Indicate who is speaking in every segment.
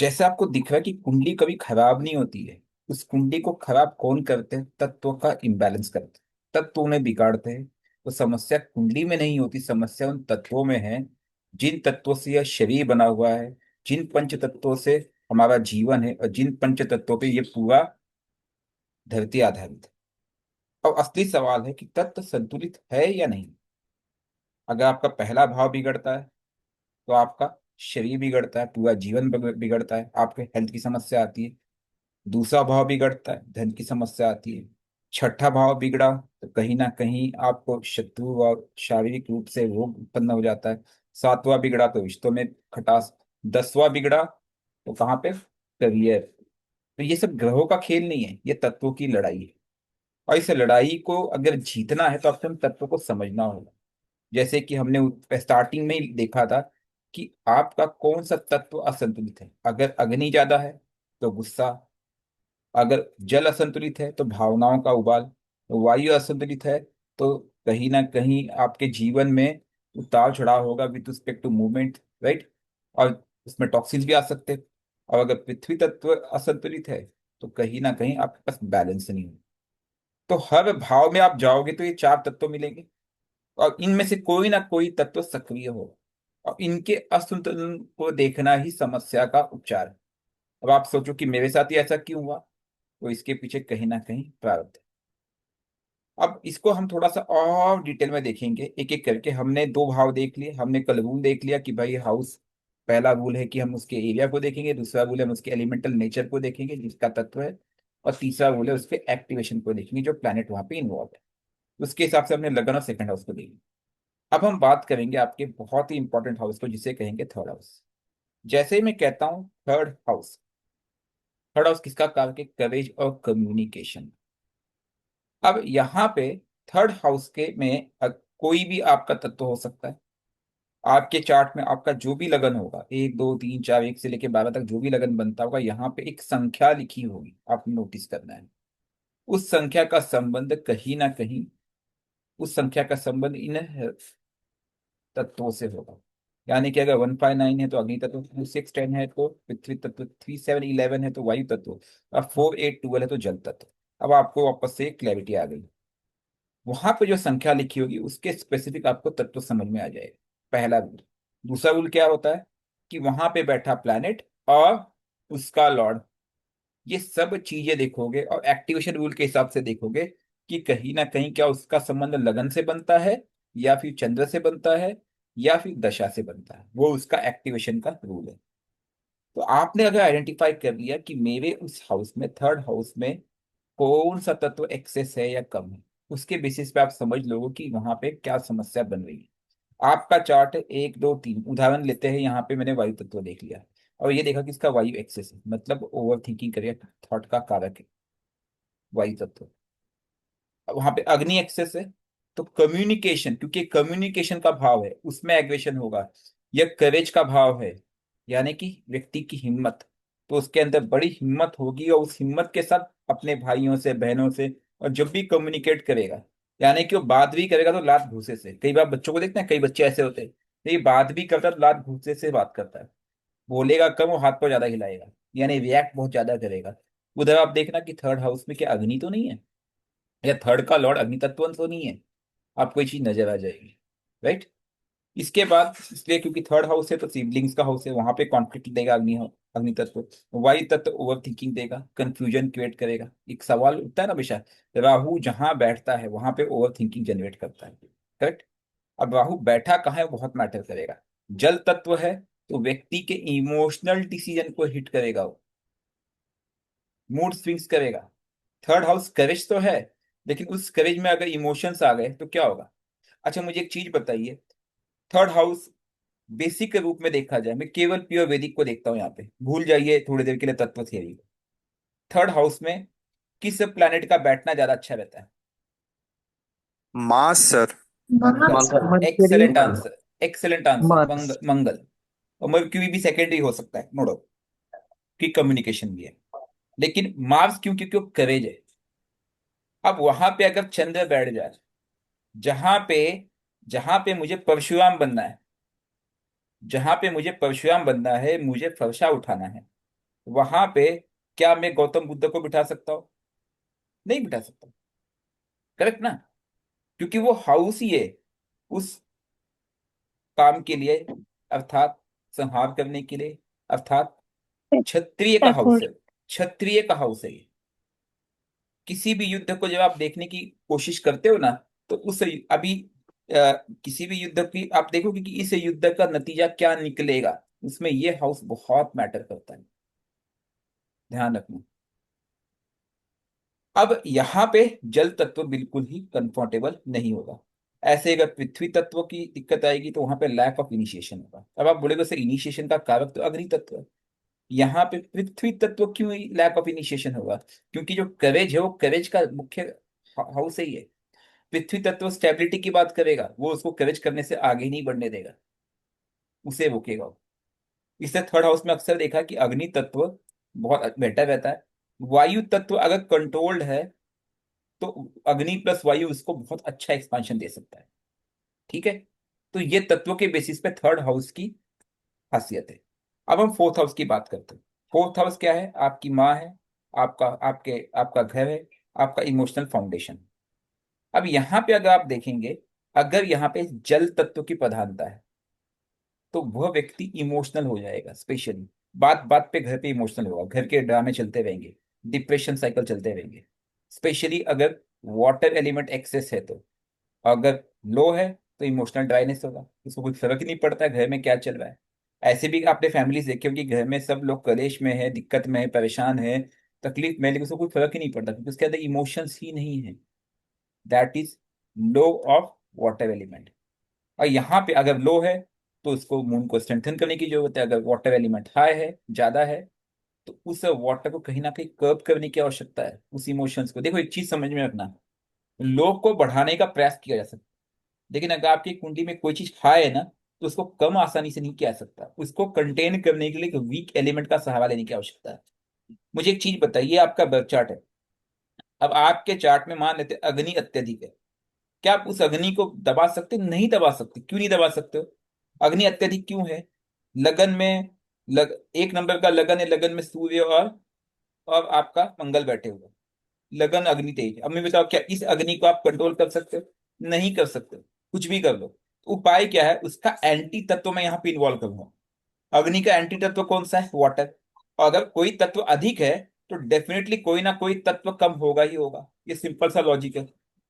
Speaker 1: जैसे आपको दिख रहा है कि कुंडली कभी खराब नहीं होती है। उस कुंडली को खराब कौन करते हैं? तत्वों का इम्बैलेंस करते हैं, तत्व उन्हें बिगाड़ते हैं। तो समस्या कुंडली में नहीं होती, समस्या उन तत्वों में है जिन तत्वों से यह शरीर बना हुआ है, जिन पंच तत्वों से हमारा जीवन है, और जिन पंच तत्वों पे ये पूरा धरती आधारित है। अब असली सवाल है कि तत्व संतुलित है या नहीं। अगर आपका पहला भाव बिगड़ता है तो आपका शरीर बिगड़ता है, पूरा जीवन बिगड़ता है, आपके हेल्थ की समस्या आती है। दूसरा भाव बिगड़ता है, धन की समस्या आती है। छठा भाव बिगड़ा तो कहीं ना कहीं आपको शत्रु और शारीरिक रूप से रोग उत्पन्न हो जाता है। सातवां बिगड़ा तो रिश्तों में खटास। 10वां बिगड़ा तो कहाँ पे? करियर। तो ये सब ग्रहों का खेल नहीं है, ये तत्वों की लड़ाई है। और इस लड़ाई को अगर जीतना है तो आपको हम तत्व को समझना होगा। जैसे कि हमने स्टार्टिंग में ही देखा था कि आपका कौन सा तत्व असंतुलित है। अगर अग्नि ज्यादा है तो गुस्सा, अगर जल असंतुलित है तो भावनाओं का उबाल, वायु असंतुलित है तो कहीं ना कहीं आपके जीवन में उतार चढ़ाव होगा with respect to movement, right. और उसमें टॉक्सिन्स भी आ सकते हैं। और अगर पृथ्वी तत्व असंतुलित है तो कहीं ना कहीं आपके पास बैलेंस नहीं है। तो हर भाव में आप जाओगे तो ये चार तत्व मिलेंगे, और इनमें से कोई ना कोई तत्व सक्रिय हो। और इनके असंतुलन को देखना ही समस्या का उपचार है। अब आप सोचो कि मेरे साथ ही ऐसा क्यों हुआ, तो इसके पीछे कहीं ना कहीं प्रारब्ध है। अब इसको हम थोड़ा सा और डिटेल में देखेंगे, एक एक करके। हमने दो भाव देख लिए, हमने कल रूल देख लिया कि भाई हाउस, पहला रूल है कि हम उसके एरिया को देखेंगे, दूसरा रूल है हम उसके एलिमेंटल नेचर को देखेंगे जिसका तत्व है, और तीसरा रूल है उसके एक्टिवेशन को देखेंगे जो प्लैनेट वहां पे इन्वॉल्व है। उसके हिसाब से हमने लगन और सेकंड हाउस को देखेंगे। अब हम बात करेंगे आपके बहुत ही इंपॉर्टेंट हाउस को, जिसे कहेंगे थर्ड हाउस। जैसे ही मैं कहता हूँ थर्ड हाउस, थर्ड हाउस किसका कारक है? करेज और कम्युनिकेशन। अब यहाँ पे थर्ड हाउस के में कोई भी आपका तत्व हो सकता है। आपके चार्ट में आपका जो भी लगन होगा, 1 2 3 4, 1 से लेके 12 तक जो भी लगन बनता होगा, यहाँ पे एक संख्या लिखी होगी, आपने नोटिस करना है। उस संख्या का संबंध कहीं ना कहीं, उस संख्या का संबंध इन तत्वों से होगा। यानी कि अगर 159 है तो अग्नि तत्व, 2610 है तो पृथ्वी तत्व, 3711 है तो वायु तत्व, और 4812 है तो जल तत्व। अब आपको वापस से क्लैरिटी आ गई। वहां पे जो संख्या लिखी होगी उसके स्पेसिफिक आपको तत्व समझ में आ जाएगा। पहला रूल। दूसरा रूल क्या होता है कि वहां पे बैठा प्लैनेट और उसका लॉर्ड, ये सब चीजें देखोगे और एक्टिवेशन रूल के हिसाब से देखोगे कि कहीं ना कहीं क्या उसका संबंध लगन से बनता है, या फिर चंद्र से बनता है, या फिर दशा से बनता है। वो उसका एक्टिवेशन का रूल है। तो आपने अगर आइडेंटिफाई कर लिया कि मेरे उस हाउस में, थर्ड हाउस में, कौन सा तत्व एक्सेस है या कम है, उसके बेसिस पे आप समझ लोगे कि वहां पे क्या समस्या बन रही है। आपका चार्ट है 1 2 3, उदाहरण लेते हैं, यहाँ पे मैंने वायु तत्व देख लिया और ये देखा कि इसका वायु एक्सेस है, मतलब ओवर थिंकिंग करेगा, थॉट का कारक है वायु तत्व। अब वहां पे अग्नि एक्सेस है तो कम्युनिकेशन, क्योंकि कम्युनिकेशन का भाव है उसमें एग्रेशन होगा। यह करेज का भाव है, यानी कि व्यक्ति की हिम्मत। तो उसके अंदर बड़ी हिम्मत होगी और उस हिम्मत के साथ अपने भाइयों से, बहनों से, और जब भी कम्युनिकेट करेगा, यानी कि वो बात भी करेगा तो लात घूंसे से। कई बार बच्चों को देखते हैं, कई बच्चे ऐसे होते हैं, तो ये बात भी करता है तो लात घूंसे से बात करता है। बोलेगा कम और हाथ पर ज्यादा हिलाएगा, यानी रिएक्ट बहुत ज्यादा करेगा। उधर आप देखना कि थर्ड हाउस में क्या अग्नि तो नहीं है, या थर्ड का लॉर्ड अग्नि तत्व तो नहीं है। आपको ये चीज नजर आ जाएगी, राइट। इसके बाद, इसलिए क्योंकि थर्ड हाउस है तो सिबलिंग्स का हाउस है, वहां पे कॉन्फ्लिक्ट देगा अग्नि, अग्नि तत्व। वायु तत्व ओवर थिंकिंग देगा, कंफ्यूजन क्रिएट करेगा। एक सवाल उठता है ना हमेशा, राहु जहां बैठता है वहां पे ओवर थिंकिंग जनरेट करता है, करेक्ट। अब राहु बैठा कहाँ है बहुत मैटर करेगा। जल तत्व है तो व्यक्ति के इमोशनल डिसीजन को हिट करेगा, वो मूड स्विंग्स करेगा। थर्ड हाउस करेज तो है, लेकिन उस करेज में अगर इमोशंस आ गए तो क्या होगा? अच्छा मुझे एक चीज बताइए, थर्ड हाउस बेसिक के रूप में देखा जाए, मैं केवल प्योर वैदिक को देखता हूँ यहाँ पे, भूल जाइए थोड़ी देर के लिए तत्व थियरी को। थर्ड हाउस में किस प्लैनेट का बैठना ज्यादा अच्छा रहता है?
Speaker 2: Mars sir.
Speaker 1: Mangal.
Speaker 3: Mercury.
Speaker 1: Excellent answer, excellent answer,
Speaker 3: Mars.
Speaker 1: Mangal, Mangal. और मर्क्यूरी भी सेकेंडरी हो सकता है, नो डाउट, कि कम्युनिकेशन भी है। लेकिन मार्स क्यों? क्योंकि वो करेज है। अब वहां पे अगर चंद्र बैठ जाए, जहां पे जहां पे मुझे परशुराम बनना है, जहां पे मुझे परशुराम बनना है, मुझे फरसा उठाना है, वहां पे क्या मैं गौतम बुद्ध को बिठा सकता हूँ? नहीं बिठा सकता। करेक्ट ना? क्योंकि वो हाउस ही है उस काम के लिए, अर्थात संहार करने के लिए, अर्थात क्षत्रिय का हाउस
Speaker 2: तत्पुर।
Speaker 1: है। क्षत्रिय का हाउस है ये। किसी भी युद्ध को जब आप देखने की कोशिश करते हो ना, तो उस अभी किसी भी युद्ध की आप देखोगे कि इस युद्ध का नतीजा क्या निकलेगा, उसमें ये हाउस बहुत मैटर करता है। ध्यान रखना। अब यहाँ पे जल तत्व बिल्कुल ही कंफर्टेबल नहीं होगा। ऐसे अगर पृथ्वी तत्व की दिक्कत आएगी तो वहां पे लैक ऑफ इनिशिएशन होगा। अब आप बोलेगे सर इनिशिएशन का कारक तो अग्नि तत्व है, यहाँ पे पृथ्वी तत्व क्यों लैक ऑफ इनिशिएशन होगा? क्योंकि जो करेज है वो करेज का मुख्य हाउस ही है। पृथ्वी तत्व स्टेबिलिटी की बात करेगा, वो उसको करेज करने से आगे ही नहीं बढ़ने देगा, उसे रोकेगा वो। इससे थर्ड हाउस में अक्सर देखा कि अग्नि तत्व बहुत बेटर रहता है। वायु तत्व अगर कंट्रोल्ड है तो अग्नि प्लस वायु उसको बहुत अच्छा एक्सपांशन दे सकता है। ठीक है? तो ये तत्वों के बेसिस पे थर्ड हाउस की खासियत है। अब हम फोर्थ हाउस की बात करते हैं। फोर्थ हाउस क्या है? आपकी माँ है, आपका घर है, आपका इमोशनल फाउंडेशन। अब यहाँ पे अगर आप देखेंगे, अगर यहाँ पे जल तत्व की प्रधानता है तो वह व्यक्ति इमोशनल हो जाएगा। स्पेशली बात बात पे घर पे इमोशनल होगा, घर के ड्रामे चलते रहेंगे, डिप्रेशन साइकिल चलते रहेंगे। स्पेशली अगर वाटर एलिमेंट एक्सेस है तो। अगर लो है तो इमोशनल ड्राइनेस होगा, उसको कुछ फर्क ही नहीं पड़ता है घर में क्या चल रहा है। ऐसे भी आपने फैमिलीज देखे होंगे घर में सब लोग कलेश में है, दिक्कत में है, परेशान है, तकलीफ में है, लेकिन उसको कोई फर्क ही नहीं पड़ता क्योंकि उसके अंदर इमोशंस ही नहीं है। That is low of water element. और यहाँ पे अगर लो है तो उसको मून को स्ट्रेंथन करने की जरूरत है। अगर वाटर एलिमेंट हाई है, ज्यादा है, तो उस वाटर को कहीं ना कहीं कर्ब करने की आवश्यकता है। उस इमोशंस को देखो, एक चीज समझ में रखना, लो को बढ़ाने का प्रयास किया जा सकता है, लेकिन अगर आपकी कुंडली में कोई चीज हाई है ना, तो उसको कम आसानी से नहीं किया जा सकता। उसको कंटेन करने के लिए एक वीक एलिमेंट का सहारा लेने की आवश्यकता है। मुझे एक चीज बताइए, आपका बर्थ चार्ट है। अब आपके चार्ट में मान लेते हैं अग्नि अत्यधिक है, क्या आप उस अग्नि को दबा सकते? नहीं दबा सकते। क्यों नहीं दबा सकते हो? अग्नि अत्यधिक क्यों है? लगन में, एक नंबर का लगन है, लगन में सूर्य और आपका मंगल बैठे हुए हैं। लगन अग्नि तेज। अब मैं बताओ, क्या इस अग्नि को आप कंट्रोल कर सकते हो? नहीं कर सकते। कुछ भी कर लो। तो उपाय क्या है? उसका एंटी तत्व मैं यहाँ पे इन्वॉल्व करूंगा। अग्नि का एंटी तत्व कौन सा है? वाटर। और अगर कोई तत्व अधिक है तो डेफिनेटली कोई ना कोई तत्व कम होगा ही होगा। ये सिंपल सा लॉजिक है।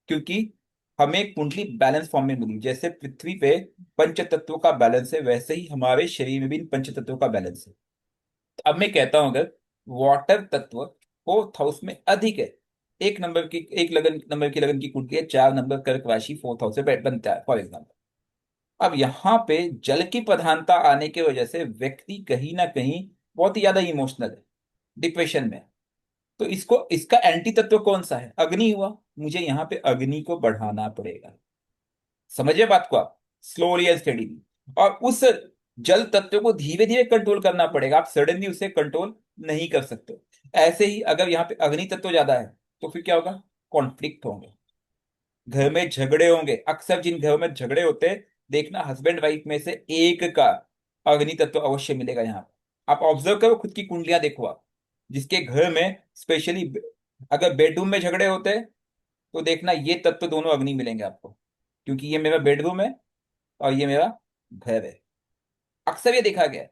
Speaker 1: क्योंकि हमें कुंडली बैलेंस फॉर्म में मिली। जैसे पृथ्वी पे पंच तत्वों का बैलेंस है, वैसे ही हमारे शरीर में भी इन पंच तत्वों का बैलेंस है। तो अब मैं कहता हूं, अगर वाटर तत्व फोर्थ हाउस में अधिक है, एक लगन नंबर की लगन की कुंडली है, 4 नंबर कर्क राशि फोर्थ हाउस से बनता है फॉर एग्जाम्पल। अब यहाँ पे जल की प्रधानता आने की वजह से व्यक्ति कहीं ना कहीं बहुत ही ज्यादा इमोशनल है, डिप्रेशन में है। तो इसको, इसका एंटी तत्व कौन सा है? अग्नि हुआ। मुझे यहाँ पे अग्नि को बढ़ाना पड़ेगा। समझिए बात को आप, स्लोली एंड स्टेडीली। और उस जल तत्व को धीरे धीरे कंट्रोल करना पड़ेगा, आप सडनली उसे कंट्रोल नहीं कर सकते। ऐसे ही अगर यहाँ पे अग्नि तत्व ज्यादा है तो फिर क्या होगा? कॉन्फ्लिक्ट होंगे, घर में झगड़े होंगे। अक्सर जिन घरों में झगड़े होते हैं, देखना हस्बैंड वाइफ में से एक का अग्नि तत्व अवश्य मिलेगा यहाँ पे। आप ऑब्जर्व करो, खुद की कुंडलियां देखो आप, जिसके घर में स्पेशली अगर बेडरूम में झगड़े होते हैं तो देखना ये तत्व दोनों अग्नि मिलेंगे आपको। क्योंकि ये मेरा बेडरूम है और ये मेरा घर है। अक्सर ये देखा गया है।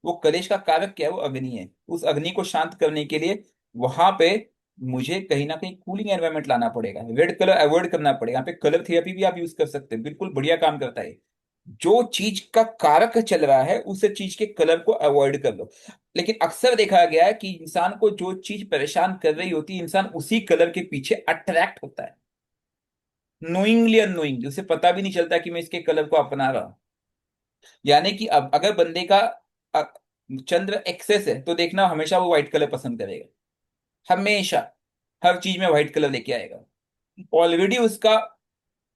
Speaker 1: वो कलेश का कारक क्या है? वो अग्नि है। उस अग्नि को शांत करने के लिए वहां पे मुझे कहीं ना कहीं कूलिंग एनवायरनमेंट लाना पड़ेगा, रेड कलर अवॉइड करना पड़ेगा। यहाँ पे कलर थेरेपी भी आप यूज कर सकते हैं, बिल्कुल बढ़िया काम करता है। जो चीज का कारक चल रहा है उस चीज के कलर को अवॉइड कर लो। लेकिन अक्सर देखा गया है कि इंसान को जो चीज परेशान कर रही होती है, इंसान उसी कलर के पीछे अट्रैक्ट होता है, नोइंगली अननोइंगली। उसे पता भी नहीं चलता कि मैं इसके कलर को अपना रहा हूं। यानी कि अब अगर बंदे का अ, चंद्र एक्सेस है तो देखना हमेशा वो व्हाइट कलर पसंद करेगा। हमेशा हर चीज में व्हाइट कलर लेके आएगा। ऑलरेडी उसका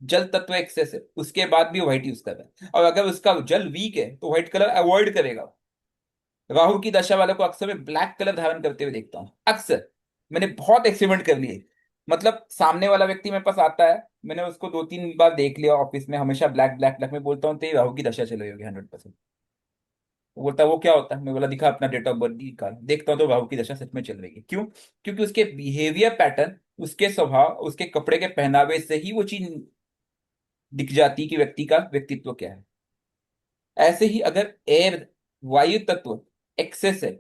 Speaker 1: जल तत्व एक्सेस है, उसके बाद भी व्हाइट यूज कर रहा है। और अगर उसका जल वीक है तो व्हाइट कलर अवॉइड करेगा। राहु की दशा वालों को अक्सर मैं ब्लैक कलर धारण करते हुए देखता हूँ, अक्सर। मैंने बहुत एक्सपेरिमेंट कर लिए। मतलब सामने वाला व्यक्ति मेरे पास आता है, मैंने उसको 2-3 बार देख लिया ऑफिस में, हमेशा ब्लैक ब्लैक ब्लैक में बोलता हूँ, तेरी राहु की दशा चल रही होगी 100%। वो बोलता है वो क्या होता है, मैं बोला दिखा अपना डेट ऑफ बर्थ निकाल, देखता हूँ तो भाव की दशा सच में चल रही है। क्यों? क्योंकि उसके बिहेवियर पैटर्न, उसके स्वभाव, उसके कपड़े के पहनावे से ही वो चीज दिख जाती है कि व्यक्ति का व्यक्तित्व क्या है। ऐसे ही अगर एयर, वायु तत्व एक्सेस है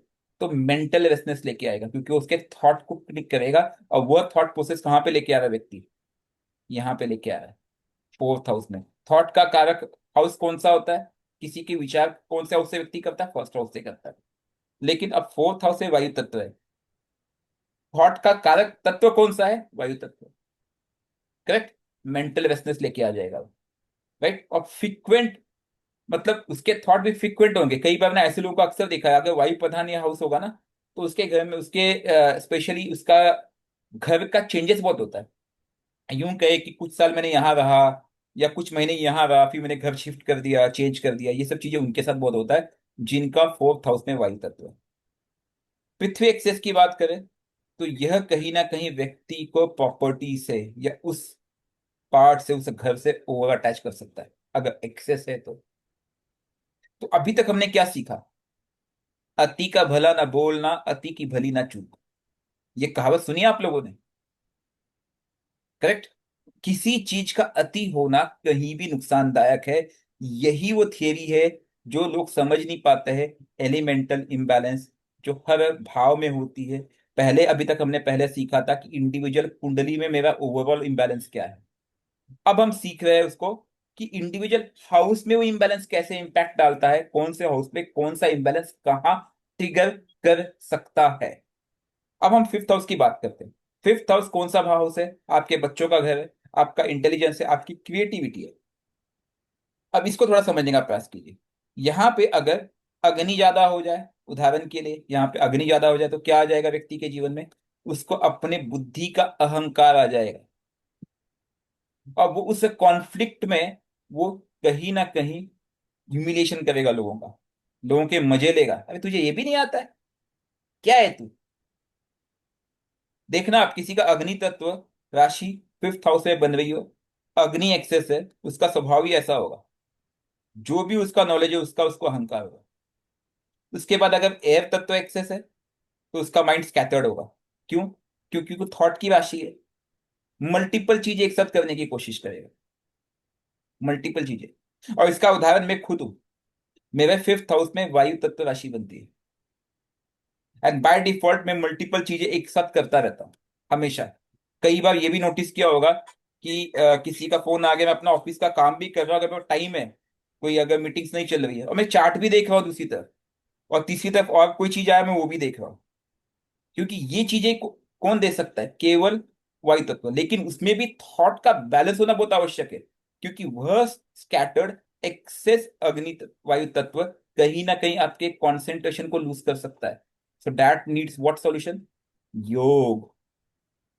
Speaker 1: तो मेंटल रेस्टनेस लेके आएगा, क्योंकि वो उसके थॉट को क्लिक करेगा। और वो थॉट प्रोसेस कहाँ पे लेके आ रहा है व्यक्ति? यहाँ पे लेके आ रहा है फोर्थ हाउस में। थॉट का कारक हाउस कौन सा होता है? किसी के विचार कौन से हाउस से व्यक्ति करता है? फर्स्ट हाउस से करता है। लेकिन अब फोर्थ हाउस से वायु तत्व है, थॉट का कारक तत्व कौन सा है? वायु तत्व। करेक्ट। मेंटल रेस्टनेस लेके आ जाएगा, राइट। और फ्रिक्वेंट, मतलब उसके थॉट भी फ्रिक्वेंट होंगे। कई बार मैंने ऐसे लोगों को अक्सर देखा है, अगर वायु प्रधान या हाउस होगा ना, तो उसके घर में उसके स्पेशली उसका घर का चेंजेस बहुत होता है। यूं कहे कि कुछ साल मैंने यहाँ रहा, या कुछ महीने यहाँ रहा, फिर मैंने घर शिफ्ट कर दिया, चेंज कर दिया, ये सब चीजें उनके साथ बहुत होता है जिनका फोर्थ हाउस में वायु तत्व है। पृथ्वी एक्सेस की बात करें तो यह कहीं ना कहीं व्यक्ति को प्रॉपर्टी से या उस पार्ट से, उस घर से ओवर अटैच कर सकता है अगर एक्सेस है तो अभी तक हमने क्या सीखा? अति का भला ना बोलना, अति की भली ना चूक। ये कहावत सुनी है आप लोगों ने? करेक्ट। किसी चीज का अति होना कहीं भी नुकसानदायक है। यही वो थियरी है जो लोग समझ नहीं पाते हैं। एलिमेंटल इम्बैलेंस जो हर भाव में होती है। पहले, अभी तक हमने पहले सीखा था कि इंडिविजुअल कुंडली में मेरा ओवरऑल इम्बैलेंस क्या है। अब हम सीख रहे हैं उसको कि इंडिविजुअल हाउस में वो इम्बैलेंस कैसे इंपैक्ट डालता है, कौन से हाउस में कौन सा इम्बैलेंस कहाँ ट्रिगर कर सकता है। अब हम फिफ्थ हाउस की बात करते हैं। फिफ्थ हाउस कौन सा हाउस है? आपके बच्चों का घर है, आपका इंटेलिजेंस है, आपकी क्रिएटिविटी है। अब इसको थोड़ा समझने का प्रयास कीजिए। यहाँ पे अगर अग्नि ज्यादा हो जाए, उदाहरण के लिए यहाँ पे अग्नि ज्यादा हो जाए तो क्या आ जाएगा व्यक्ति के जीवन में? उसको अपने बुद्धि का अहंकार आ जाएगा। और वो उस कॉन्फ्लिक्ट में वो कहीं ना कहीं ह्यूमिलेशन करेगा लोगों का, लोगों के मजे लेगा। अरे तुझे ये भी नहीं आता है, क्या है तू? देखना आप किसी का अग्नि तत्व राशि फिफ्थ हाउस में बन रही हो, अग्नि एक्सेस है, उसका स्वभाव ही ऐसा होगा। जो भी उसका नॉलेज है उसका उसको अहंकार होगा। उसके बाद अगर एयर तत्व एक्सेस है तो उसका माइंड स्कैटर्ड होगा। क्यों? क्योंकि वो थॉट की राशि है, मल्टीपल चीजें एक साथ करने की कोशिश करेगा, मल्टीपल चीजें। और इसका उदाहरण मैं खुद हूं। मेरे फिफ्थ हाउस में वायु तत्व राशि बनती है, एंड बाय डिफॉल्ट मैं मल्टीपल चीजें एक साथ करता रहता हूँ हमेशा। कई बार ये भी नोटिस किया होगा कि किसी का फोन आ गया, मैं अपना ऑफिस का काम भी कर रहा हूँ, अगर टाइम है, कोई अगर मीटिंग्स नहीं चल रही है, और मैं चार्ट भी देख रहा हूँ दूसरी तरफ, और तीसरी तरफ और कोई चीज आया मैं वो भी देख रहा हूँ। क्योंकि ये चीजें कौन दे सकता है? केवल वायु तत्व। लेकिन उसमें भी थॉट का बैलेंस होना बहुत आवश्यक है, क्योंकि वह स्कैटर्ड एक्सेस वायु तत्व कहीं ना कहीं आपके कंसंट्रेशन को लूज कर सकता है। So that needs what solution? योग,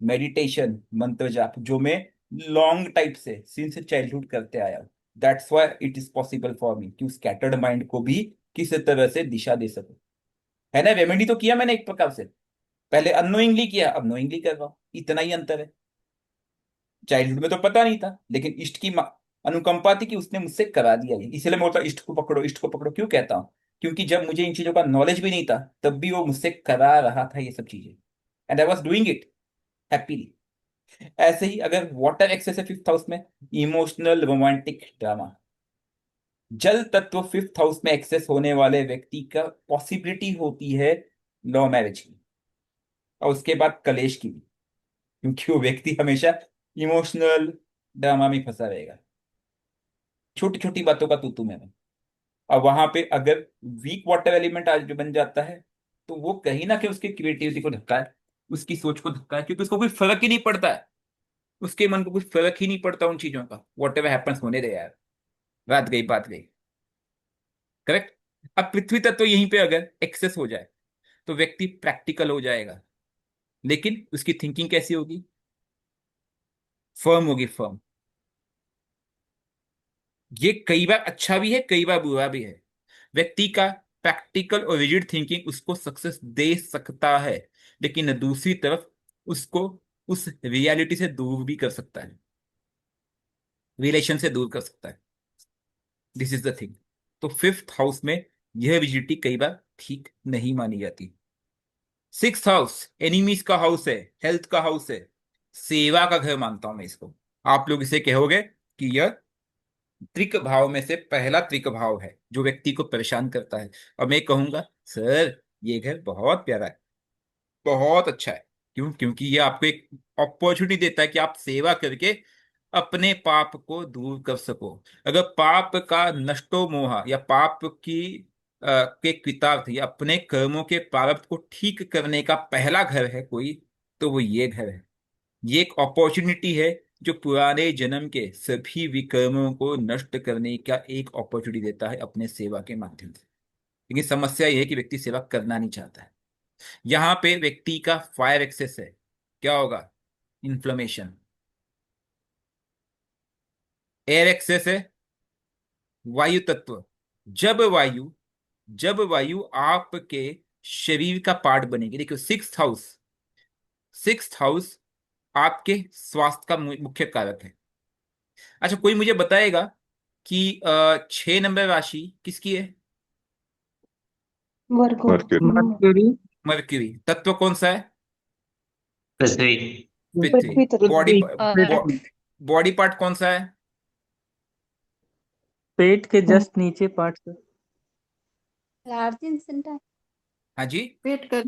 Speaker 1: मेडिटेशन, मंत्र जाप, जो मैं लॉन्ग टाइप से सिंस चाइल्डहुड करते आया हूं। That's why it is possible for me कि स्कैटर्ड माइंड को भी किसी तरह से दिशा दे सकूं। है ना? रेमेडी तो किया मैंने एक प्रकार से, पहले अननोइंगली किया, अब नोइंगली कर रहा हूं, इतना ही अंतर है। चाइल्डहुड में तो पता नहीं था, लेकिन इष्ट की अनुकंपा थी कि उसने मुझसे करा दिया ये। इसलिए मैं बोलता हूं, इष्ट को पकड़ो, इष्ट को पकड़ो क्यों कहता हूँ? क्योंकि जब मुझे इन चीजों का नॉलेज भी नहीं था तब भी वो मुझसे करा रहा था ये सब चीजें, and I was doing it happily. ऐसे ही अगर वाटर एक्सेस है फिफ्थ हाउस में, इमोशनल रोमांटिक ड्रामा, जल तत्व फिफ्थ हाउस में एक्सेस होने वाले व्यक्ति का पॉसिबिलिटी होती है लव मैरिज की, और उसके बाद कलेश की भी। क्योंकि वो व्यक्ति हमेशा इमोशनल ड्रामा में फंसा रहेगा, छोटी छोटी बातों का तू मैं। और वहां पे अगर वीक वाटर एलिमेंट आज बन जाता है तो वो कहीं ना कहीं उसकी क्रिएटिविटी को धक्का है, उसकी सोच को धक्का है, क्योंकि उसको कोई फर्क ही नहीं पड़ता है। उसके मन को कुछ फर्क ही नहीं पड़ता उन चीजों का। वॉट एवर हैपन्स होने दे यार, बात गई बात गई। करेक्ट। अब पृथ्वी तत्व यहीं पे अगर एक्सेस हो जाए तो व्यक्ति प्रैक्टिकल हो जाएगा, लेकिन उसकी थिंकिंग कैसी होगी? फर्म होगी, फर्म। ये कई बार अच्छा भी है, कई बार बुरा भी है। व्यक्ति का प्रैक्टिकल और रिजिड थिंकिंग उसको सक्सेस दे सकता है, लेकिन दूसरी तरफ उसको उस रियलिटी से दूर भी कर सकता है, रिलेशन से दूर कर सकता है। This is the thing. तो फिफ्थ हाउस में यह विजिबिलिटी कई बार ठीक नहीं मानी जाती। सिक्स हाउस एनिमीज का हाउस है, हेल्थ का हाउस है, सेवा का घर मानता हूं मैं इसको। आप लोग इसे कहोगे कि यह त्रिक भाव में से पहला त्रिक भाव है जो व्यक्ति को परेशान करता है। और मैं कहूंगा सर ये घर बहुत प्यारा है, बहुत अच्छा है। क्यों? क्योंकि ये आपको एक अपॉर्चुनिटी देता है कि आप सेवा करके अपने पाप को दूर कर सको। अगर पाप का नष्टो मोह या पाप की के कृतार्थ या अपने कर्मों के प्रारब्ध को ठीक करने का पहला घर है कोई, तो वो ये घर है। ये एक अपॉर्चुनिटी है जो पुराने जन्म के सभी विकर्मों को नष्ट करने का एक अपॉर्चुनिटी देता है अपने सेवा के माध्यम से। लेकिन समस्या यह है कि व्यक्ति सेवा करना नहीं चाहता है। यहां पे व्यक्ति का फायर एक्सेस है, क्या होगा? इन्फ्लेमेशन। एयर एक्सेस है, वायु तत्व। जब वायु जब वायु आपके शरीर का पार्ट बनेगी, देखो सिक्स्थ हाउस आपके स्वास्थ्य का मुख्य कारक है। अच्छा, कोई मुझे बताएगा कि 6 नंबर राशि किसकी है?
Speaker 3: वर्गो।
Speaker 2: मर्क्यूरी।
Speaker 3: मर्क्यूरी।
Speaker 1: मर्क्यूरी। तत्व कौन सा है?
Speaker 4: पृथ्वी।
Speaker 1: पृथ्वी।
Speaker 3: पृथ्वी तत्व।
Speaker 1: बॉडी
Speaker 3: पृथ्वी।
Speaker 4: और
Speaker 1: बॉडी पार्ट कौन सा है?
Speaker 3: पेट के जस्ट नीचे पार्ट से।
Speaker 5: Large centre.
Speaker 1: हाँ जी।
Speaker 5: पेट कर।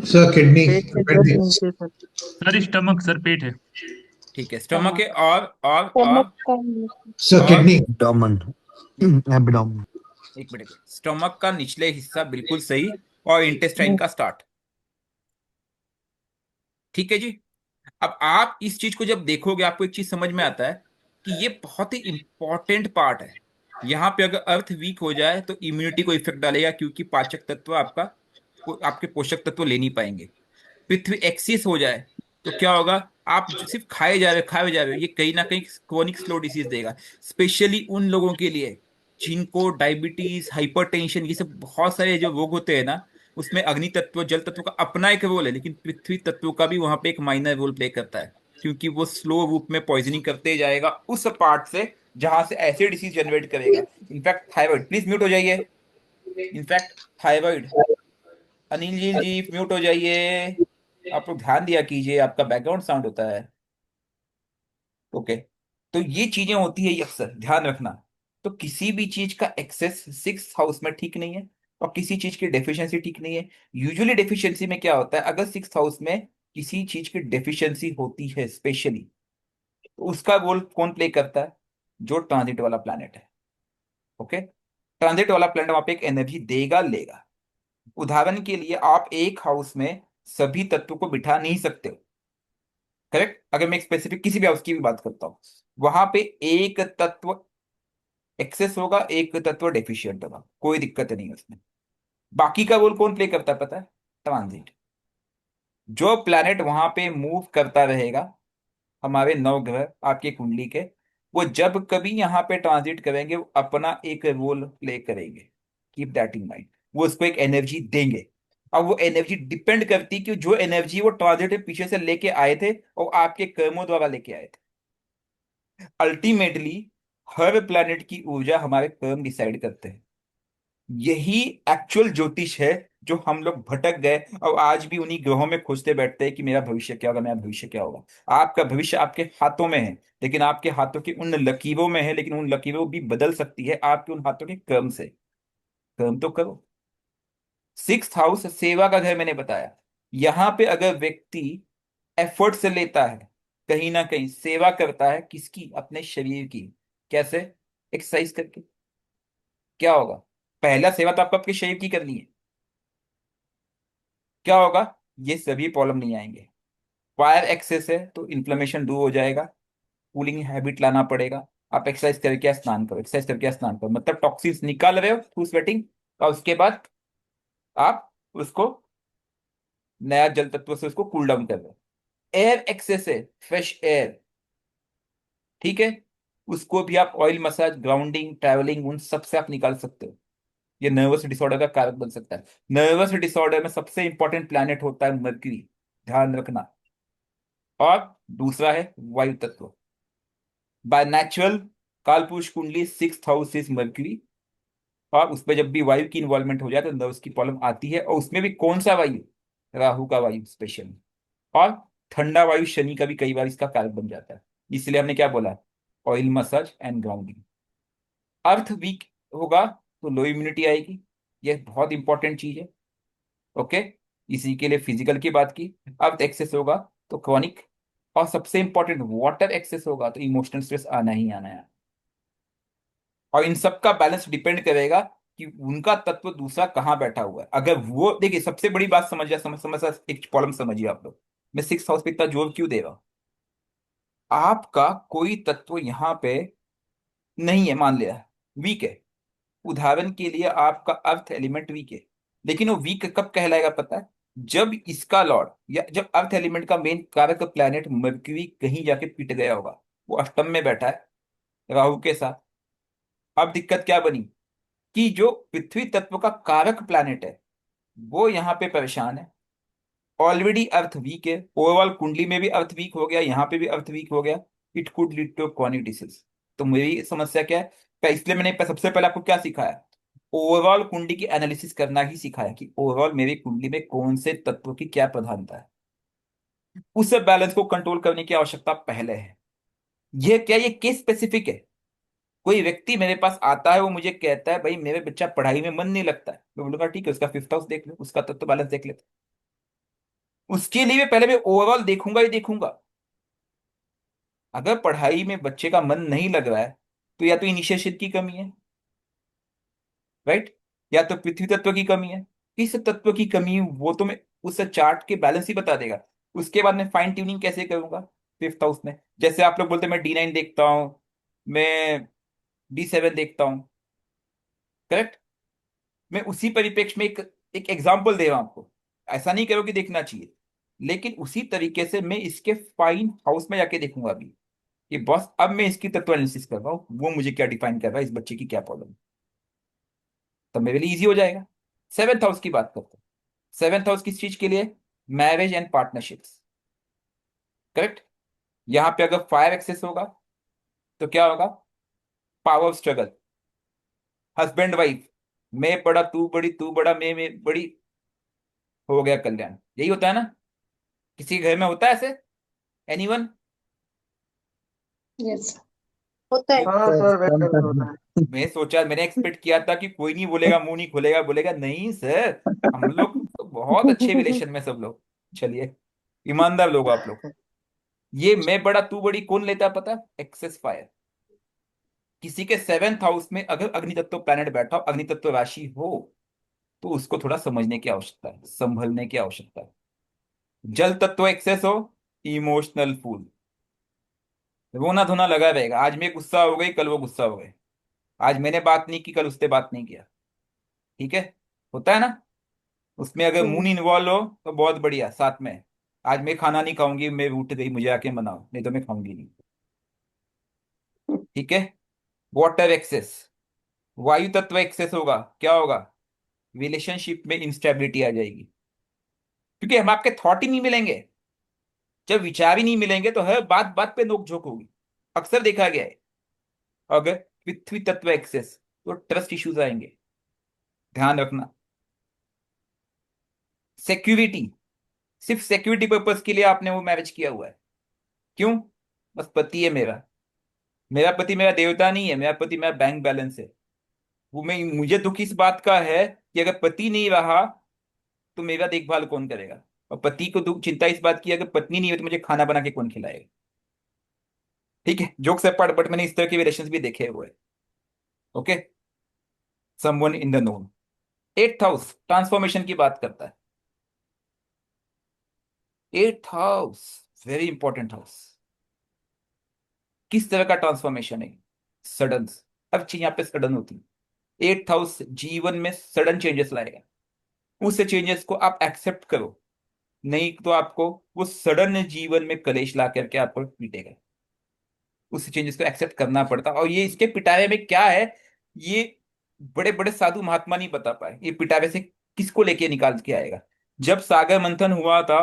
Speaker 6: Sir kidney.
Speaker 3: पेट के जस्ट नीचे सर।
Speaker 4: सर स्टमक, सर पेट है।
Speaker 1: ठीक है, स्टमक है।
Speaker 3: स्टमक
Speaker 1: और
Speaker 3: का।
Speaker 6: सर
Speaker 1: और
Speaker 6: किडनी।
Speaker 7: एब्डोमेन। एब्डोमेन।
Speaker 1: एक मिनट, स्टमक का निचले हिस्सा बिल्कुल सही। और इंटेस्टाइन का स्टार्ट। ठीक है जी। अब आप इस चीज को जब देखोगे आपको एक चीज समझ में आता है कि ये बहुत ही इंपॉर्टेंट पार्ट है। यहाँ पे अगर अर्थ वीक हो जाए तो इम्यूनिटी को इफेक्ट डालेगा, क्योंकि पाचक तत्व आपके पोषक तत्व ले नहीं पाएंगे। पृथ्वी एक्सिस हो जाए तो क्या होगा? आप सिर्फ खाए जा रहे हो, ये कहीं ना कहीं क्रोनिक स्लो डिसीज देगा। स्पेशली उन लोगों के लिए जिनको डायबिटीज, हाइपरटेंशन, ये सब बहुत सारे जो रोग होते हैं ना, उसमें अग्नि तत्व, जल तत्व का अपना एक रोल है, लेकिन पृथ्वी तत्व का भी वहां पे एक माइनर रोल प्ले करता है। क्योंकि वो स्लो रूप में पॉइजनिंग करते जाएगा उस पार्ट से जहां से ऐसे डिसीज जनरेट करेगा। इनफैक्ट थायराइड, प्लीज म्यूट हो जाइए। In fact thyroid, Anil ji mute हो जाइए। आप लोग ध्यान दिया कीजिए, आपका बैकग्राउंड साउंड होता है। ओके। तो ये चीजें होती है, ये अक्सर ध्यान रखना। तो किसी भी चीज का एक्सेस सिक्स हाउस में ठीक नहीं है, और किसी चीज की डेफिशिएंसी ठीक नहीं है। यूजुअली डेफिशिएंसी में क्या होता है, अगर सिक्स हाउस में किसी चीज की डेफिशिएंसी होती है स्पेशली, तो उसका रोल कौन प्ले करता है? जो ट्रांजिट वाला प्लैनेट है। ओके। ट्रांजिट वाला प्लैनेट वहां पे एक एनर्जी देगा लेगा। उदाहरण के लिए आप एक हाउस में सभी तत्वों को बिठा नहीं सकते हो। करेक्ट? अगर मैं स्पेसिफिक किसी भी हाउस की भी बात करता हूं, वहां पे एक तत्व एक्सेस होगा, एक तत्व डेफिशिएंट होगा, कोई दिक्कत नहीं है उसमें। बाकी का रोल कौन प्ले करता है पता है? ट्रांजिट। जो प्लैनेट वहां पे मूव करता रहेगा, हमारे नौ ग्रह आपकी कुंडली के, वो जब कभी यहाँ पे ट्रांजिट करेंगे वो अपना एक रोल प्ले करेंगे। Keep that in mind. वो उसको एक एनर्जी देंगे। अब वो एनर्जी डिपेंड करती कि जो एनर्जी वो ट्रांजिट में पीछे से लेके आए थे और आपके कर्मों द्वारा लेके आए थे। अल्टीमेटली हर प्लैनेट की ऊर्जा हमारे कर्म डिसाइड करते हैं। यही एक्चुअल ज्योतिष है जो हम लोग भटक गए और आज भी उन्हीं ग्रहों में खोजते बैठते हैं कि मेरा भविष्य क्या होगा, मेरा भविष्य क्या होगा। आपका भविष्य आपके हाथों में है, लेकिन आपके हाथों की उन लकीरों में है, लेकिन उन लकीरों भी बदल सकती है आपके उन हाथों के कर्म से। कर्म तो करो। सिक्स्थ हाउस सेवा का घर मैंने बताया। यहां पे अगर व्यक्ति एफर्ट से लेता है, कहीं ना कहीं सेवा करता है, किसकी? अपने शरीर की। कैसे? एक्सरसाइज करके। क्या होगा? पहला सेवा तो आपको आपके शरीर की करनी है। क्या होगा? ये सभी प्रॉब्लम नहीं आएंगे। फायर एक्सेस है तो इन्फ्लेमेशन दूर हो जाएगा। कूलिंग हैबिट लाना पड़ेगा। आप एक्सरसाइज करके स्नान करो, एक्सरसाइज करके स्नान करो, मतलब टॉक्सिन्स निकाल रहे हो थ्रू स्वेटिंग। और उसके बाद आप उसको नया जल तत्व से उसको कूल डाउन कर रहे हो। एयर एक्सेस है, फ्रेश एयर। ठीक है। उसको भी आप ऑयल मसाज, ग्राउंडिंग, ट्रैवलिंग, उन सब से आप निकाल सकते हो। ये नर्वस डिसऑर्डर का कारक बन सकता है। नर्वस डिसऑर्डर में सबसे इंपॉर्टेंट प्लैनेट होता है मर्क्यूरी, ध्यान रखना। और दूसरा है वायु तत्व। बाय नेचुरल कालपुरुष कुंडली सिक्स हाउस इज मर्क्यूरी। और उसमें जब भी वायु की इन्वॉल्वमेंट हो जाए तो नर्व्स की प्रॉब्लम आती है, और उसमें भी कौन सा वायु? राहु का वायु स्पेशली। और ठंडा वायु शनि का भी कई बार इसका कारक बन जाता है। इसलिए हमने क्या बोला? Oil massage and grounding. Earth weak होगा तो लो इम्यूनिटी आएगी, यह बहुत इंपॉर्टेंट चीज है। ओके, इसी के लिए फिजिकल की बात की। अर्थ एक्सेस होगा तो क्रॉनिक, और सबसे इंपॉर्टेंट वाटर एक्सेस होगा तो इमोशनल स्ट्रेस आना ही आना है। और इन सब का बैलेंस डिपेंड करेगा कि उनका तत्व दूसरा कहाँ बैठा हुआ है। अगर वो देखिए, सबसे बड़ी बात समझिए, एक प्रॉब्लम समझिए आप लोग। मैं सिक्स हाउस पे इतना जोर क्यों दे रहा हूं? आपका कोई तत्व यहाँ पे नहीं है, मान लिया वीक है। उदाहरण के लिए आपका अर्थ एलिमेंट वीक है, लेकिन वो वीक कब कहलाएगा पता है? जब इसका लॉर्ड, या जब अर्थ एलिमेंट का मेन कारक प्लैनेट मर्क्यूरी कहीं जाके पिट गया होगा, वो अष्टम में बैठा है राहु के साथ। अब दिक्कत क्या बनी कि जो पृथ्वी तत्व का कारक प्लैनेट है वो यहाँ पे परेशान है। ऑलरेडी अर्थ वीक है, ओवरऑल कुंडली में भी अर्थ वीक हो गया, यहाँ पे भी अर्थ वीक हो गया। It could lead to chronic disease. तो मेरी समस्या क्या है? इसलिए मैंने सबसे पहले आपको क्या सिखाया? ओवरऑल कुंडली की एनालिसिस करना ही सिखाया कि ओवरऑल मेरी कुंडली में कौन से तत्व की क्या प्रधानता है। उस बैलेंस को कंट्रोल करने की आवश्यकता पहले है। ये क्या, ये केस स्पेसिफिक है। कोई व्यक्ति मेरे पास आता है, वो मुझे कहता है भाई मेरे बच्चा पढ़ाई में मन नहीं लगता है, मैं बोलूंगा ठीक है, उसका फिफ्थ हाउस देख लो, उसका तत्व बैलेंस देख लेते। उसके लिए पहले मैं ओवरऑल देखूंगा ही देखूंगा। अगर पढ़ाई में बच्चे का मन नहीं लग रहा है तो या तो इनिशिएशन की कमी है, राइट, या तो पृथ्वी तत्व की कमी है। किस तत्व की कमी है वो तो मैं उस चार्ट के बैलेंस ही बता देगा। उसके बाद मैं फाइन ट्यूनिंग कैसे करूंगा फिफ्थ हाउस में? जैसे आप लोग बोलते हैं मैं D9 देखता हूं, मैं D7 देखता हूं, करेक्ट। मैं उसी परिप्रेक्ष्य में एक एक एग्जाम्पल दे रहा हूं आपको। ऐसा नहीं करो कि देखना चाहिए, लेकिन उसी तरीके से मैं इसके फाइन हाउस में जाके देखूंगा अभी कि बॉस अब मैं इसकी तत्व एनालिसिस कर रहा हूँ, वो मुझे क्या डिफाइन कर रहा है, इस बच्चे की क्या प्रॉब्लम। तो मेरे लिए इजी हो जाएगा। सेवेंथ हाउस की बात करते हैं। सेवेंथ हाउस किस चीज के लिए? Marriage and partnerships, correct. यहां पे अगर फायर एक्सेस होगा तो क्या होगा? पावर स्ट्रगल, हस्बैंड वाइफ, मैं बड़ा तू बड़ी, तू बड़ा मैं बड़ी, हो गया कल्याण। यही होता है ना? किसी के घर में होता है ऐसे? एनीवन?
Speaker 5: यस, होता है।
Speaker 3: हाँ सर, वैसे तो होता है।
Speaker 1: मैं सोचा, मैंने एक्सपेक्ट किया था कि कोई नहीं बोलेगा, मुंह नहीं खोलेगा, बोलेगा नहीं सर, हम लोग तो बहुत अच्छे रिलेशन में सब लोग। चलिए, ईमानदार लोग आप लोग। ये मैं बड़ा तू बड़ी कौन लेता है पता? Excess fire. किसी के सेवेंथ हाउस में अगर अग्नि तत्व प्लैनेट बैठा हो, अग्नि तत्व राशि हो, तो उसको थोड़ा समझने की आवश्यकता है, संभलने की आवश्यकता है। जल तत्व एक्सेस हो, इमोशनल फूल, रोना धोना लगा रहेगा। आज मैं गुस्सा हो गई, कल वो गुस्सा हो गए। आज मैंने बात नहीं की, कल उससे बात नहीं किया। ठीक है, होता है ना? उसमें अगर मून इन्वॉल्व हो तो बहुत बढ़िया, साथ में आज मैं खाना नहीं खाऊंगी, मैं उठ गई, मुझे आके मनाओ, नहीं तो मैं खाऊंगी नहीं। ठीक है। वाटर एक्सेस, वायु तत्व एक्सेस होगा, क्या होगा? रिलेशनशिप में इंस्टेबिलिटी आ जाएगी, क्योंकि हम आपके थॉट ही नहीं मिलेंगे। जब विचार ही नहीं मिलेंगे तो हर बात बात पे नोक झोंक होगी। अक्सर देखा गया है। अगर पृथ्वी तत्व एक्सेस तो ट्रस्ट इश्यूज आएंगे, ध्यान रखना। सिक्योरिटी, सिर्फ सिक्योरिटी पर्पज के लिए आपने वो मैरिज किया हुआ है, क्यों? बस पति है मेरा, मेरा पति मेरा देवता नहीं है, मेरा पति मेरा बैंक बैलेंस है। वो मैं, मुझे दुख इस बात का है कि अगर पति नहीं रहा तो मेरा देखभाल कौन करेगा, और पति को दुख चिंता इस बात की है, अगर पत्नी नहीं है तो मुझे खाना बना के कौन खिलाएगा। ठीक है, जोक्स अपार्ट, बट मैंने इस तरह के रिलेशंस भी देखे हुए हैं। Okay, someone in the known. Eighth house transformation की बात करता है। Eighth house very important house. किस तरह का ट्रांसफॉर्मेशन है? सडन। अब चीज यहाँ पे सडन होती है। एट्थ हाउस जीवन में सडन चेंजेस लाएगा। उस चेंजेस को आप एक्सेप्ट करो, नहीं तो आपको वो सडन जीवन में कलेश ला करके आपको पीटेगा। उस चेंजेस को एक्सेप्ट करना पड़ता, और ये इसके पिटारे में क्या है, ये बड़े बड़े साधु महात्मा नहीं बता पाए ये पिटारे से किसको लेके निकाल के आएगा। जब सागर मंथन हुआ था,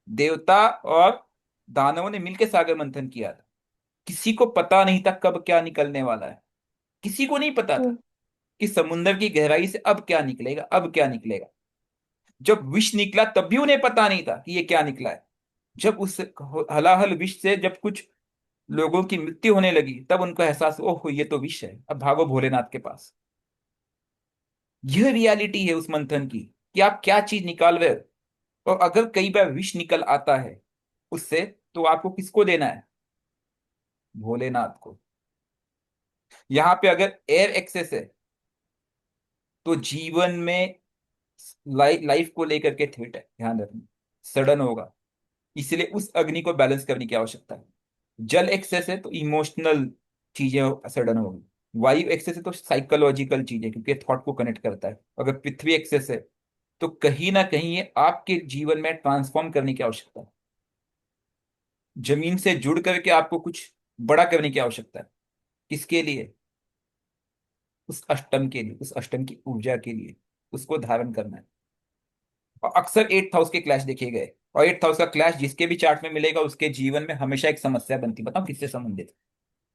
Speaker 1: देवता और दानवों ने मिलकर सागर मंथन किया था। किसी को पता नहीं था कब क्या निकलने वाला है, किसी को नहीं पता था। कि समुद्र की गहराई से अब क्या निकलेगा, अब क्या निकलेगा। जब विष निकला तब भी उन्हें पता नहीं था कि ये क्या निकला है। जब उस हलाहल विष से जब कुछ लोगों की मृत्यु होने लगी तब उनको एहसास, ओह ये तो विष है, अब भागो भोलेनाथ के पास। यह रियलिटी है उस मंथन की, कि आप क्या चीज निकाल रहे हो। और अगर कई बार विष निकल आता है उससे, तो आपको किसको देना है? भोलेनाथ को। यहां पे अगर एयर एक्सेस है तो जीवन में लाइफ को लेकर के थ्रेट है, ध्यान रखना, सडन होगा। इसलिए उस अग्नि को बैलेंस करने की आवश्यकता है। जल एक्सेस है तो इमोशनल चीजें सडन होगी। वायु एक्सेस है तो साइकोलॉजिकल चीजें, क्योंकि थॉट को कनेक्ट करता है। अगर पृथ्वी एक्सेस है तो कहीं ना कहीं ये आपके जीवन में ट्रांसफॉर्म करने की आवश्यकता है। जमीन से जुड़ करके आपको कुछ बड़ा करने की आवश्यकता है। किसके लिए? उस अष्टम के लिए, उस अष्टम की ऊर्जा के लिए, उसको धारण करना है। और अक्सर 8th हाउस के क्लैश देखे गए, और 8th हाउस का क्लैश जिसके भी चार्ट में मिलेगा उसके जीवन में हमेशा एक समस्या बनती। बताओ किससे संबंधित?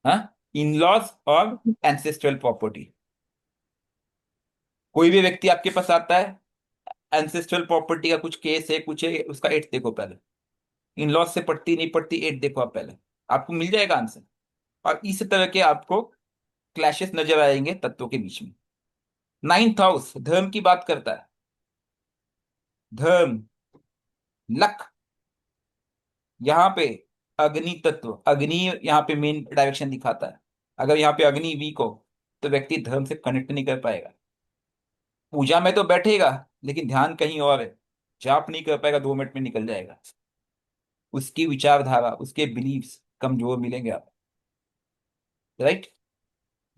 Speaker 1: हाँ, इन लॉज और एंसेस्ट्रल प्रॉपर्टी। कोई भी व्यक्ति आपके पास आता है, एंसेस्ट्रल प्रॉपर्टी का कुछ केस है, कुछ है, उसका एट देखो पहले। इन लॉज से पड़ती नहीं पड़ती, एट देखो आप पहले, आपको मिल जाएगा आंसर। और इस तरह के आपको क्लैशेस नजर आएंगे तत्वों के बीच में। 9th हाउस धर्म की बात करता है। धर्म, लक, यहाँ पे अग्नि तत्व, अग्नि यहाँ पे मेन डायरेक्शन दिखाता है। अगर यहाँ पे अग्नि वीक हो तो व्यक्ति धर्म से कनेक्ट नहीं कर पाएगा। पूजा में तो बैठेगा लेकिन ध्यान कहीं और है, जाप नहीं कर पाएगा, 2 मिनट में निकल जाएगा। उसकी विचारधारा, उसके बिलीव्स कमजोर मिलेंगे आप। राइट।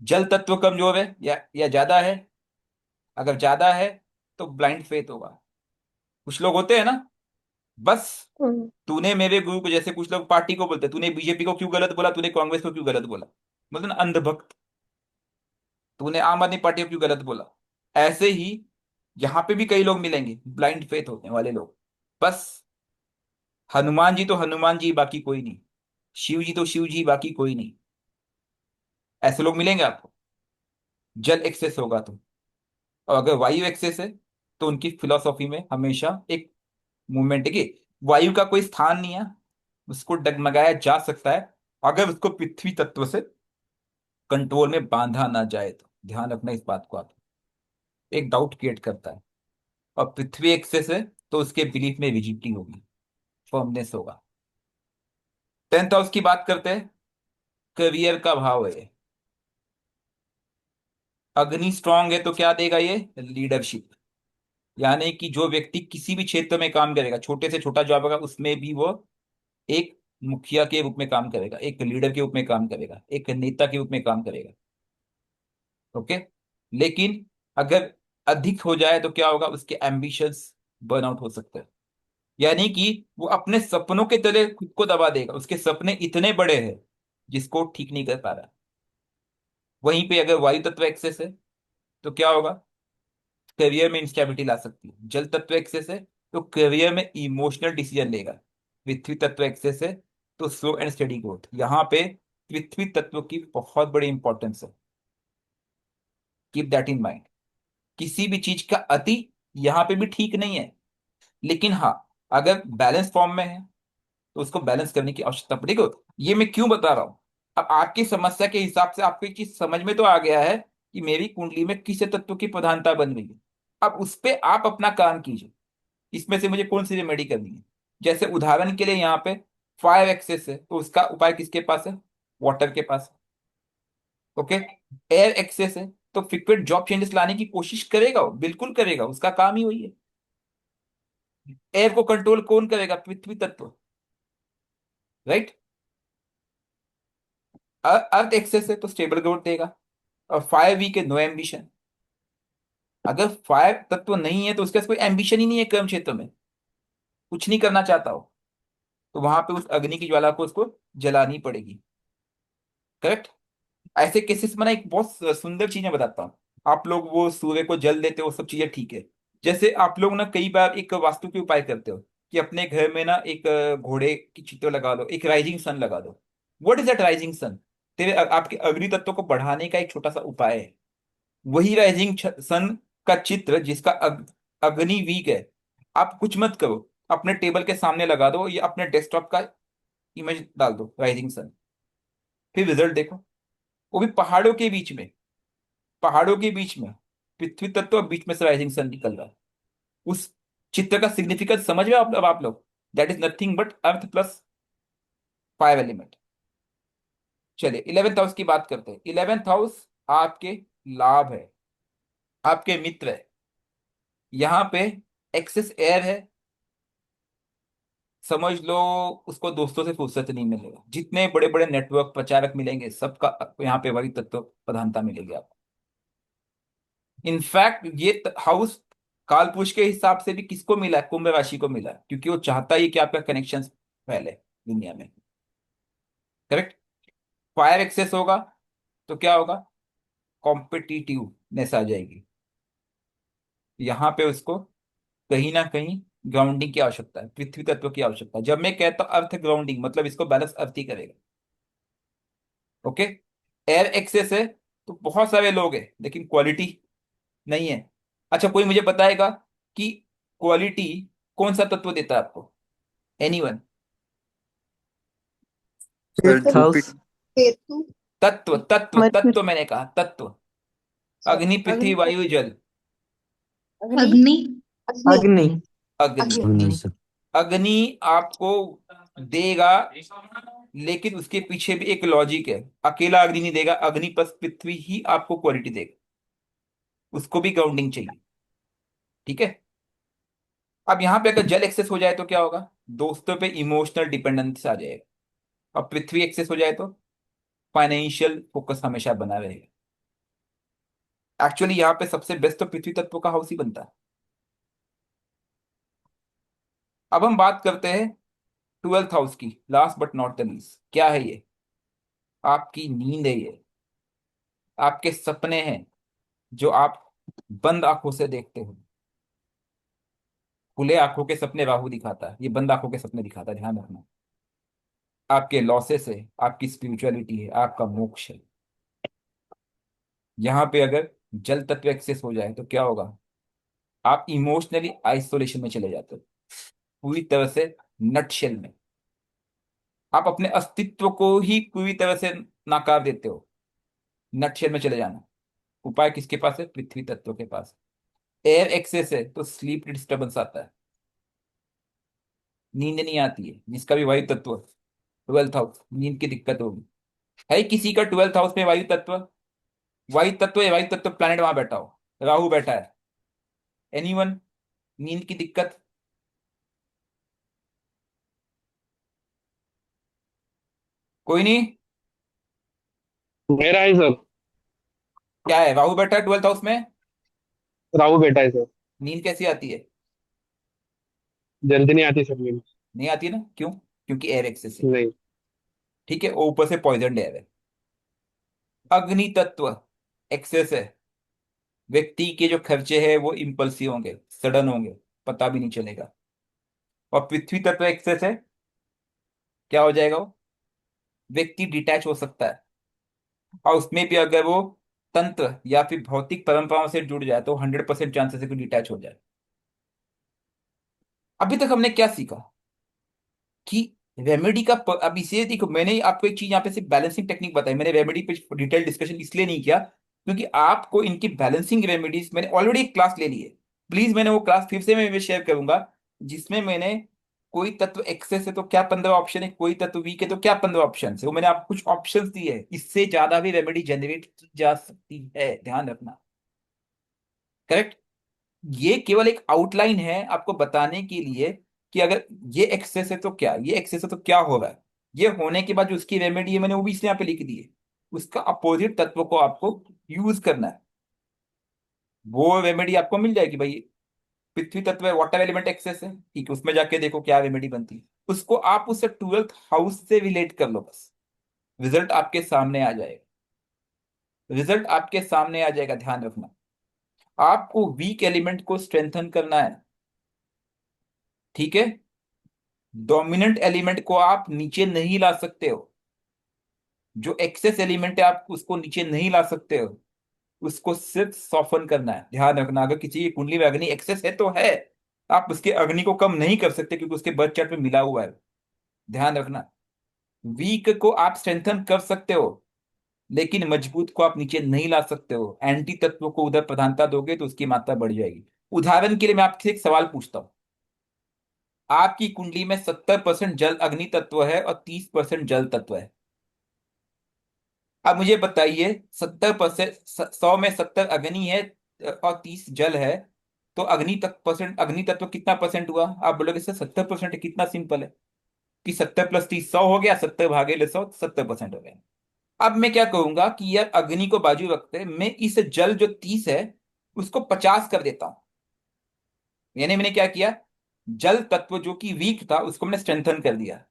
Speaker 1: जल तत्व कमजोर है या ज्यादा है? अगर ज्यादा है तो ब्लाइंड फेथ होगा। कुछ लोग होते हैं ना, बस तूने मेरे गुरु को, जैसे कुछ लोग पार्टी को बोलते हैं, तूने बीजेपी को क्यों गलत बोला, तूने कांग्रेस को क्यों गलत बोला, मतलब ना अंधभक्त, तूने आम आदमी पार्टी को क्यों गलत बोला। ऐसे ही यहाँ पे भी कई लोग मिलेंगे, ब्लाइंड फेथ होने वाले लोग। बस हनुमान जी तो हनुमान जी, बाकी कोई नहीं। शिव जी तो शिव जी, बाकी कोई नहीं। ऐसे लोग मिलेंगे आपको। जल एक्सेस होगा तो। और अगर वायु एक्सेस है तो उनकी फिलॉसफी में हमेशा एक मूवमेंट है कि वायु का कोई स्थान नहीं है, उसको डगमगाया जा सकता है अगर उसको पृथ्वी तत्व से कंट्रोल में बांधा ना जाए तो। ध्यान रखना इस बात को। आप एक डाउट क्रिएट करता है। और पृथ्वी एक्सेस है तो उसके बिलीफ में रिजिडिटी होगी, फर्मनेस होगा। 10th हाउस की बात करते हैं। करियर का भाव है। अग्नि स्ट्रांग है तो क्या देगा ये? लीडरशिप। यानी कि जो व्यक्ति किसी भी क्षेत्र में काम करेगा, छोटे से छोटा जॉब होगा, उसमें भी वो एक मुखिया के रूप में काम करेगा, एक लीडर के रूप में काम करेगा, एक नेता के रूप में काम करेगा। ओके। लेकिन अगर अधिक हो जाए तो क्या होगा? उसके एम्बिशंस बर्नआउट हो सकते हैं। यानी कि वो अपने सपनों के तले खुद को दबा देगा, उसके सपने इतने बड़े हैं जिसको ठीक नहीं कर पा रहा। वहीं पे अगर वायु तत्व एक्सेस है तो क्या होगा? करियर में इंस्टेबिलिटी ला सकती है। जल तत्व एक्सेस है तो करियर में इमोशनल डिसीजन लेगा। पृथ्वी तत्व एक्सेस है तो स्लो एंड स्टेडी ग्रोथ। यहाँ पे पृथ्वी तत्व की बहुत बड़ी इंपॉर्टेंस है, कीप दैट इन माइंड। किसी भी चीज का अति यहाँ पे भी ठीक नहीं है, लेकिन हाँ, अगर बैलेंस फॉर्म में है तो उसको बैलेंस करने की आवश्यकता पड़ेगी। देखो ये मैं क्यों बता रहा हूं, अब आपकी समस्या के हिसाब से आपको एक चीज समझ में तो आ गया है कि मेरी कुंडली में किस तत्व की प्रधानता बन गई है। अब उस पे आप अपना काम कीजिए, इसमें से मुझे कौन सी रेमेडी करनी है। जैसे उदाहरण के लिए यहाँ पे फायर एक्सेस है तो उसका उपाय किसके पास है? वाटर के पास। ओके। एयर एक्सेस है तो फ्रिक्वेंट जॉब चेंजेस लाने की कोशिश करेगा, वो बिल्कुल करेगा, उसका काम ही वही है। एयर को कंट्रोल कौन करेगा? पृथ्वी तत्व। राइट। अर्थ एक्सेस है तो स्टेबल ग्रोथ देगा। और फायर वीक है, नो एम्बिशन। अगर फायर तत्व नहीं है तो उसके पास कोई एम्बिशन ही नहीं है, कर्म क्षेत्र में कुछ नहीं करना चाहता हो, तो वहां पे उस अग्नि की ज्वाला को उसको जलानी पड़ेगी। करेक्ट। ऐसे केसेस में ना एक बहुत सुंदर चीज मैं बताता हूँ। आप लोग वो सूर्य को जल देते हो, सब चीजें ठीक है। जैसे आप लोग ना कई बार एक वास्तु के उपाय करते हो कि अपने घर में ना एक घोड़े की चित्र लगा दो, एक राइजिंग सन लगा दो। What is that rising sun? तेरे आपके अग्नि तत्व को बढ़ाने का एक छोटा सा उपाय है। वही राइजिंग सन का चित्र जिसका अग्नि वीक है। आप कुछ मत करो, अपने टेबल के सामने लगा दो या अपने डेस्कटॉप का इमेज डाल दो राइजिंग सन, फिर रिजल्ट देखो। वो भी पहाड़ों के बीच में, पहाड़ों के बीच में पृथ्वी तत्व और बीच में से राइजिंग सन निकल रहा है। उस चित्र का सिग्निफिकेंस समझ में अब आप लोग, that is nothing but earth plus five element. चलिए 11th हाउस की बात करते हैं। 11th हाउस आपके लाभ है, आपके मित्र है। यहाँ पे एक्सेस एयर है, समझ लो उसको दोस्तों से फुर्सत नहीं मिलेगा। जितने बड़े बड़े नेटवर्क प्रचारक मिलेंगे सबका यहाँ पे वही तत्व प्रधानता मिलेगी आपको। इनफैक्ट ये हाउस कालपुरुष के हिसाब से भी किसको मिला है? कुंभ राशि को मिला है, क्योंकि वो चाहता ही कि आपका कनेक्शन फैले दुनिया में। करेक्ट। फायर एक्सेस होगा तो क्या होगा? कॉम्पिटिटिवनेस आ जाएगी। यहाँ पे उसको कहीं ना कहीं ग्राउंडिंग की आवश्यकता है, पृथ्वी तत्व की आवश्यकता है। जब मैं कहता हूं अर्थ ग्राउंडिंग, मतलब इसको बैलेंस अर्थ ही करेगा। ओके। एयर एक्सेस है तो बहुत सारे लोग हैं लेकिन क्वालिटी नहीं है। अच्छा, कोई मुझे बताएगा कि क्वालिटी कौन सा तत्व देता है आपको? Anyone?
Speaker 2: Sir
Speaker 3: 8th house.
Speaker 2: Jupiter.
Speaker 5: Ketu.
Speaker 1: तत्व तत्व
Speaker 3: मरक्यूरी।
Speaker 1: तत्व मैंने कहा तत्व। अग्नि पृथ्वी
Speaker 5: अग्नि।
Speaker 1: वायु जल।
Speaker 5: अग्नि।
Speaker 8: अग्नि।
Speaker 5: अग्नि।
Speaker 3: अग्नि।
Speaker 1: अग्नि।
Speaker 5: अग्नि।
Speaker 7: सर।
Speaker 1: अग्नि आपको देगा, लेकिन उसके पीछे भी एक लॉजिक है। अकेला अग्नि नहीं देगा, अग्नि प्लस पृथ्वी ही आपको क्वालिटी देगा। उसको भी ग्राउंडिंग चाहिए। ठीक है। अब यहाँ पे अगर जल एक्सेस हो जाए तो क्या होगा? दोस्तों पे इमोशनल डिपेंडेंस आ जाएगा। और पृथ्वी एक्सेस हो जाए तो फाइनेंशियल फोकस हमेशा बना रहेगा। एक्चुअली यहाँ पे सबसे बेस्ट तो पृथ्वी तत्व का हाउस ही बनता है। अब हम बात करते हैं 12th हाउस की, last but not the least. क्या है ये? आपकी नींद है ये, आपके सपने हैं जो आप बंद आंखों से देखते हो। खुले आंखों के सपने राहु दिखाता है, ये बंद आंखों के सपने दिखाता है, ध्यान रखना। आपके लॉसेस है, आपकी स्पिरिचुअलिटी है, आपका मोक्ष है। यहाँ पे अगर जल तत्व एक्सेस हो जाए तो क्या होगा? आप इमोशनली आइसोलेशन में चले जाते हो, पूरी तरह से नटशेल में। आप अपने अस्तित्व को ही पूरी तरह से नाकार देते हो, नटशेल में चले जाना। उपाय किसके पास है? पृथ्वी तत्व के पास। एयर एक्सेस है तो स्लीप डिस्टर्बेंस आता है, नींद नहीं आती है। जिसका भी वायु तत्व 12th हाउस, नींद की दिक्कत होगी। है किसी का 12th हाउस में वायु तत्व? वायु तत्व या वायु तत्व प्लैनेट वहां बैठा हो, राहु बैठा है। एनीवन? नींद की दिक्कत? कोई नहीं?
Speaker 9: मेरा है सर।
Speaker 1: क्या है? राहु बैठा है 12th हाउस में,
Speaker 9: राहु बेटा है सर।
Speaker 1: नींद कैसी आती है?
Speaker 9: जल्दी नहीं आती सर नींद।
Speaker 1: नहीं आती ना, क्यों? क्योंकि एयर एक्सेस है।
Speaker 9: नहीं।
Speaker 1: ठीक है, वो ऊपर से पॉइजन एयर है। अग्नि तत्व एक्सेस है, व्यक्ति के जो खर्चे हैं वो इम्पल्सिव होंगे, सडन होंगे, पता भी नहीं चलेगा। और पृथ्वी तत्व एक्सेस है, क्या हो जाएगा वो? व्यक्ति डिटैच हो सकता है। और उसमें भी अगर वो तंत्र या फिर भौतिक परंपराओं से जुड़ जाए तो 100% चांसेस है कि डिटैच हो जाए। अभी तक हमने क्या सीखा कि रेमेडी का अब इसे देखो, मैंने आपको एक चीज यहाँ पे सिर्फ बैलेंसिंग टेक्निक बताई। मैंने रेमेडी पे डिटेल डिस्कशन इसलिए नहीं किया क्योंकि आपको इनकी बैलेंसिंग रेमेडीज मैंने ऑलरेडी एक क्लास ले ली है। प्लीज, मैंने वो क्लास फिर से मैं शेयर करूंगा जिसमें मैंने कोई तत्व एक्सेस है तो क्या 15 ऑप्शन है, कोई तत्व वीक है तो क्या 15 ऑप्शन है, वो मैंने आपको कुछ ऑप्शंस दिए हैं। इससे ज्यादा भी रेमेडी जनरेट की जा सकती है, ध्यान रखना। करेक्ट। ये केवल एक आउटलाइन है आपको बताने के लिए कि अगर ये एक्सेस है तो क्या, ये एक्सेस है तो क्या हो रहा है। ये होने के बाद जो उसकी रेमेडी है मैंने वो भी इसलिए यहाँ पे लिख दी है। उसका अपोजिट तत्व को आपको यूज करना है, वो रेमेडी आपको मिल जाएगी। भाई पृथ्वी तत्व है, वाटर एलिमेंट एक्सेस है, ठीक है, उसमें जाके देखो क्या रेमेडी बनती है। उसको आप उससे 12th हाउस से रिलेट कर लो, बस रिजल्ट आपके सामने आ जाएगा। रिजल्ट आपके सामने आ जाएगा, ध्यान रखना। आपको वीक एलिमेंट को स्ट्रेंथन करना है। ठीक है। डोमिनेंट एलिमेंट को आप नीचे नहीं ला सकते हो, जो एक्सेस एलिमेंट है आप उसको नीचे नहीं ला सकते हो। उसको सिर्फ सॉफन करना है। ध्यान रखना, अगर किसी की कुंडली में अग्नि एक्सेस है तो है, आप उसके अग्नि को कम नहीं कर सकते क्योंकि उसके बर्थ चार्ट में मिला हुआ है। ध्यान रखना, वीक को आप स्ट्रेंथन कर सकते हो लेकिन मजबूत को आप नीचे नहीं ला सकते हो। एंटी तत्वों को उधर प्रधानता दोगे तो उसकी मात्रा बढ़ जाएगी। उदाहरण के लिए मैं आपसे एक सवाल पूछता हूं, आपकी कुंडली में 70% जल अग्नि तत्व है और 30% जल तत्व है। अब मुझे बताइए, 70%, 100 में 70 अग्नि है और 30 जल है, तो अग्नि तक परसेंट, अग्नि तत्व कितना परसेंट हुआ? आप बोलोगे सर 70% है। कितना सिंपल है कि 70 + 30 100 हो गया, 70 भागे 100 70% हो गया। अब मैं क्या करूंगा कि यार अग्नि को बाजू रखते मैं इस जल जो 30 है उसको 50 कर देता हूं। यानी मैंने क्या किया, जल तत्व जो कि वीक था उसको मैंने स्ट्रेंथन कर दिया।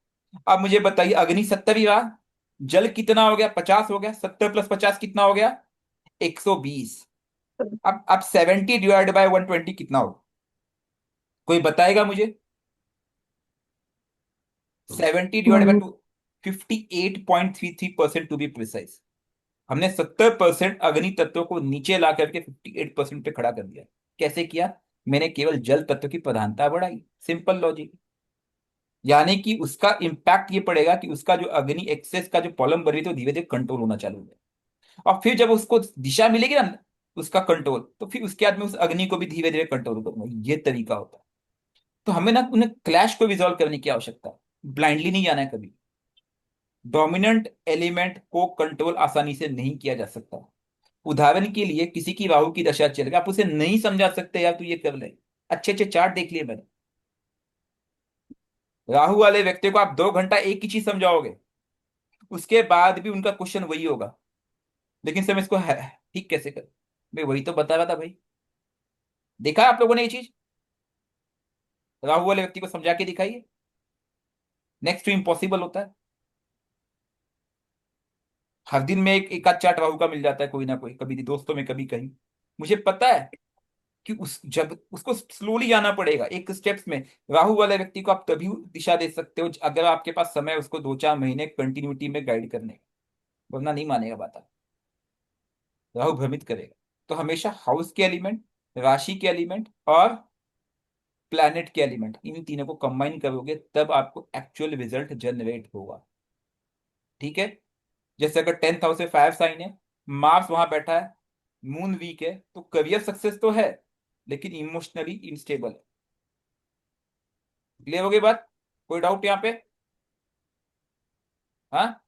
Speaker 1: अब मुझे बताइए, अग्नि 70 ही रहा, जल कितना हो गया? 50 हो गया। 70 + 50 कितना हो गया? 120। अब 70 डिवाइड बाय 120 कितना हो? कोई बताएगा मुझे? 70 divide by 2, 58.33% to be precise. हमने 70% अग्नि तत्व को नीचे ला करके 58% पे खड़ा कर दिया। कैसे किया? मैंने केवल जल तत्व की प्रधानता बढ़ाई। Simple logic. यानी कि उसका इंपैक्ट ये पड़ेगा कि उसका जो अग्नि एक्सेस का जो प्रॉब्लम बढ़ रही थी वो धीरे धीरे कंट्रोल होना चालू हो गया। और फिर जब उसको दिशा मिलेगी ना उसका कंट्रोल, तो फिर उसके बाद में उस अग्नि को भी धीरे धीरे कंट्रोल करूंगा। ये तरीका होता है। तो हमें ना उन्हें क्लैश को रिजॉल्व करने की आवश्यकता है, ब्लाइंडली नहीं जाना है कभी। डोमिनेंट एलिमेंट को कंट्रोल आसानी से नहीं किया जा सकता। उदाहरण के लिए किसी की राहु की दशा चल रही, आप उसे नहीं समझा सकते यार तू ये कर ले। अच्छे अच्छे चार्ट देख लिए मैंने, राहु वाले व्यक्ति को आप 2 घंटा एक ही चीज समझाओगे, उसके बाद भी उनका क्वेश्चन वही होगा, लेकिन सर मैं इसको ठीक कैसे कर? मैं वही तो बता रहा था भाई। देखा है आप लोगों ने ये चीज? राहु वाले व्यक्ति को समझा के दिखाइए, नेक्स्ट टू इम्पॉसिबल होता है। हर दिन में एक आध चार्ट राहु का मिल जाता है, कोई ना कोई, कभी दोस्तों में कभी कहीं। मुझे पता है कि उस जब उसको स्लोली जाना पड़ेगा एक स्टेप्स में। राहु वाले व्यक्ति को आप तभी दिशा दे सकते हो अगर आपके पास समय है उसको 2-4 महीने कंटिन्यूटी में गाइड करने का, वरना नहीं मानेगा बात आप। राहु भ्रमित करेगा। तो हमेशा हाउस के एलिमेंट, राशि के एलिमेंट और प्लैनेट के एलिमेंट, इन तीनों को कंबाइन करोगे तब आपको एक्चुअल रिजल्ट जनरेट होगा। ठीक है? जैसे अगर 10th हाउस से 5 साइन है, मार्स वहां बैठा है, मून वीक है, तो करियर सक्सेस तो है लेकिन इमोशनली इनस्टेबल है। क्लियर हो गई बात? कोई डाउट यहाँ पे? हाँ?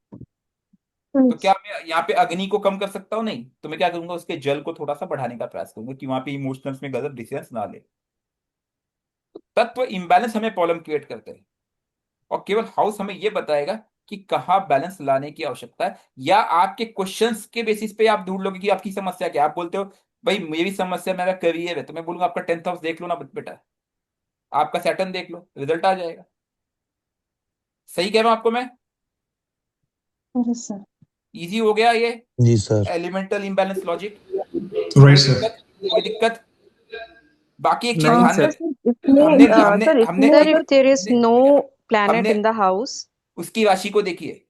Speaker 1: तो क्या मैं यहाँ पे अग्नि को कम कर सकता हूँ? नहीं। तो मैं क्या करूंगा, उसके जल को थोड़ा सा बढ़ाने का प्रयास करूंगा कि वहां पे इमोशनल्स में गलत डिसीजंस ना ले। तो तत्व इंबैलेंस हमें प्रॉब्लम क्रिएट करते हैं और केवल हाउस हमें यह बताएगा कि कहाँ बैलेंस लाने की आवश्यकता है। या आपके क्वेश्चंस के बेसिस पे आप ढूंढ लोगे कि आपकी समस्या क्या है। आप बोलते हो भाई मेरी समस्या मेरा करियर है, तो मैं बोलूंगा आपका 10th हाउस देख लो ना बेटा, आपका सैटर्न देख लो, रिजल्ट आ जाएगा। सही कह रहा हूं आपको मैं?
Speaker 5: सर।
Speaker 1: इजी हो गया ये
Speaker 7: जी sir.
Speaker 1: Elemental imbalance logic?
Speaker 6: Right,
Speaker 1: कोई
Speaker 6: sir.
Speaker 1: दिक्कत? कोई दिक्कत? बाकी एक चीज
Speaker 3: नहीं
Speaker 1: ध्यान
Speaker 3: सर।
Speaker 1: में,
Speaker 5: सर इसमें
Speaker 1: हमने हमने
Speaker 5: सर
Speaker 1: हमने
Speaker 5: इसमें
Speaker 8: Sir,
Speaker 1: एक
Speaker 8: if there is
Speaker 1: हमने
Speaker 8: no planet
Speaker 1: हमने
Speaker 8: in the house,
Speaker 1: उसकी राशि को देखिए,